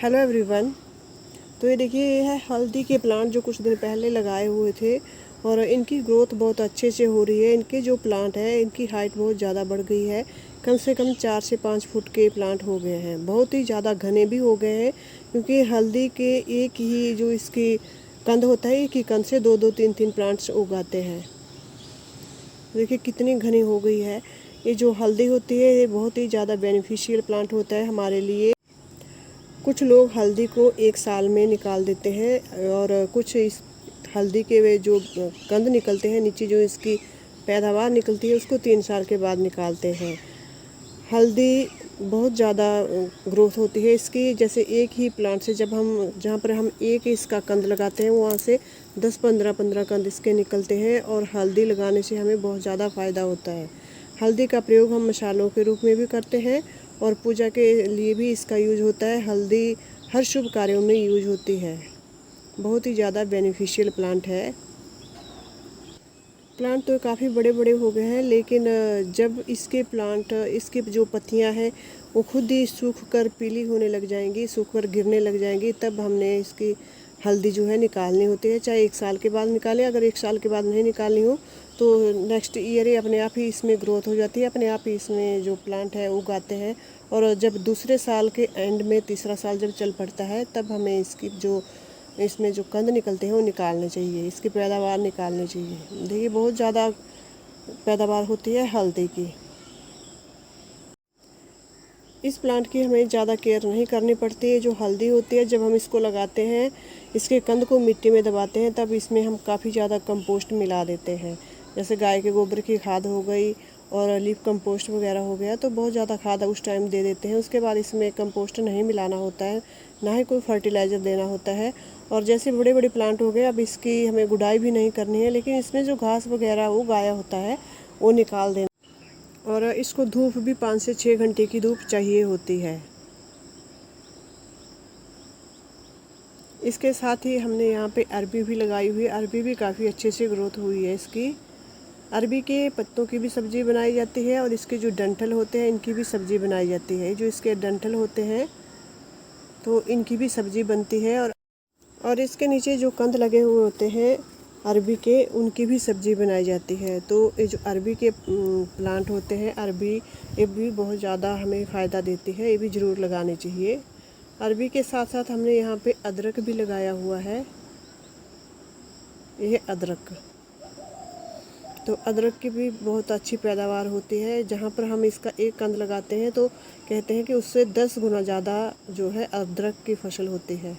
Hello everyone. तो ये देखिए, ये है हल्दी के प्लांट जो कुछ दिन पहले लगाए हुए थे और इनकी ग्रोथ बहुत अच्छे से हो रही है। इनके जो प्लांट है इनकी हाइट बहुत ज़्यादा बढ़ गई है। कम से कम 4 से 5 फुट के प्लांट हो गए हैं। बहुत ही ज़्यादा घने भी हो गए हैं, क्योंकि हल्दी के एक ही जो इसकी कंद होता है, एक ही कंद से 2-2, 3-3 प्लांट्स उगाते हैं। देखिए कितनी घनी हो गई है। ये जो हल्दी होती है ये बहुत ही ज़्यादा बेनिफिशियल प्लांट होता है हमारे लिए। कुछ लोग हल्दी को 1 साल में निकाल देते हैं और कुछ इस हल्दी के वे जो कंद निकलते हैं, नीचे जो इसकी पैदावार निकलती है, उसको 3 साल के बाद निकालते हैं। हल्दी बहुत ज़्यादा ग्रोथ होती है इसकी। जैसे एक ही प्लांट से जब हम जहाँ पर हम एक इसका कंद लगाते हैं, वहाँ से 10-15 कंद इसके निकलते हैं और हल्दी लगाने से हमें बहुत ज़्यादा फ़ायदा होता है। हल्दी का प्रयोग हम मसालों के रूप में भी करते हैं और पूजा के लिए भी इसका यूज होता है। हल्दी हर शुभ कार्यों में यूज होती है। बहुत ही ज़्यादा बेनिफिशियल प्लांट है। प्लांट तो काफ़ी बड़े बड़े हो गए हैं, लेकिन जब इसके जो पत्तियां हैं वो खुद ही सूख कर पीली होने लग जाएंगी, सूख कर गिरने लग जाएंगी, तब हमने इसकी हल्दी जो है निकालनी होती है। चाहे 1 साल के बाद निकालें, अगर 1 साल के बाद नहीं निकालनी हो तो नेक्स्ट ईयर ही अपने आप ही इसमें ग्रोथ हो जाती है, अपने आप ही इसमें जो प्लांट है उगाते हैं। और जब दूसरे साल के एंड में, तीसरा साल जब चल पड़ता है, तब हमें इसमें जो कंद निकलते हैं वो निकालने चाहिए, इसकी पैदावार निकालनी चाहिए। देखिए बहुत ज़्यादा पैदावार होती है हल्दी की। इस प्लांट की हमें ज़्यादा केयर नहीं करनी पड़ती है। जो हल्दी होती है, जब हम इसको लगाते हैं, इसके कंद को मिट्टी में दबाते हैं, तब इसमें हम काफ़ी ज़्यादा कंपोस्ट मिला देते हैं। जैसे गाय के गोबर की खाद हो गई और लीफ कंपोस्ट वगैरह हो गया, तो बहुत ज़्यादा खाद उस टाइम दे देते हैं। उसके बाद इसमें कंपोस्ट नहीं मिलाना होता है, ना ही कोई फर्टिलाइज़र देना होता है। और जैसे बड़े बड़े प्लांट हो गए, अब इसकी हमें गुड़ाई भी नहीं करनी है, लेकिन इसमें जो घास वगैरह उगाया होता है वो निकाल देना। और इसको धूप भी 5 से 6 घंटे की धूप चाहिए होती है। इसके साथ ही हमने यहाँ पे अरबी भी लगाई हुई है। अरबी भी काफ़ी अच्छे से ग्रोथ हुई है इसकी। अरबी के पत्तों की भी सब्ज़ी बनाई जाती है और इसके जो डंठल होते हैं इनकी भी सब्ज़ी बनाई जाती है। जो इसके डंठल होते हैं तो इनकी भी सब्ज़ी बनती है। और इसके नीचे जो कंद लगे हुए होते हैं अरबी के, उनकी भी सब्ज़ी बनाई जाती है। तो ये जो अरबी के प्लांट होते हैं, अरबी, ये भी बहुत ज़्यादा हमें फ़ायदा देती है। ये भी ज़रूर लगानी चाहिए। अरबी के साथ साथ हमने यहाँ पे अदरक भी लगाया हुआ है। ये अदरक, तो अदरक की भी बहुत अच्छी पैदावार होती है। जहाँ पर हम इसका एक कंद लगाते हैं तो कहते हैं कि उससे 10 गुना ज़्यादा जो है अदरक की फसल होती है।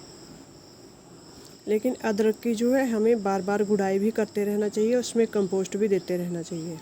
लेकिन अदरक की जो है हमें बार बार गुड़ाई भी करते रहना चाहिए, उसमें कंपोस्ट भी देते रहना चाहिए।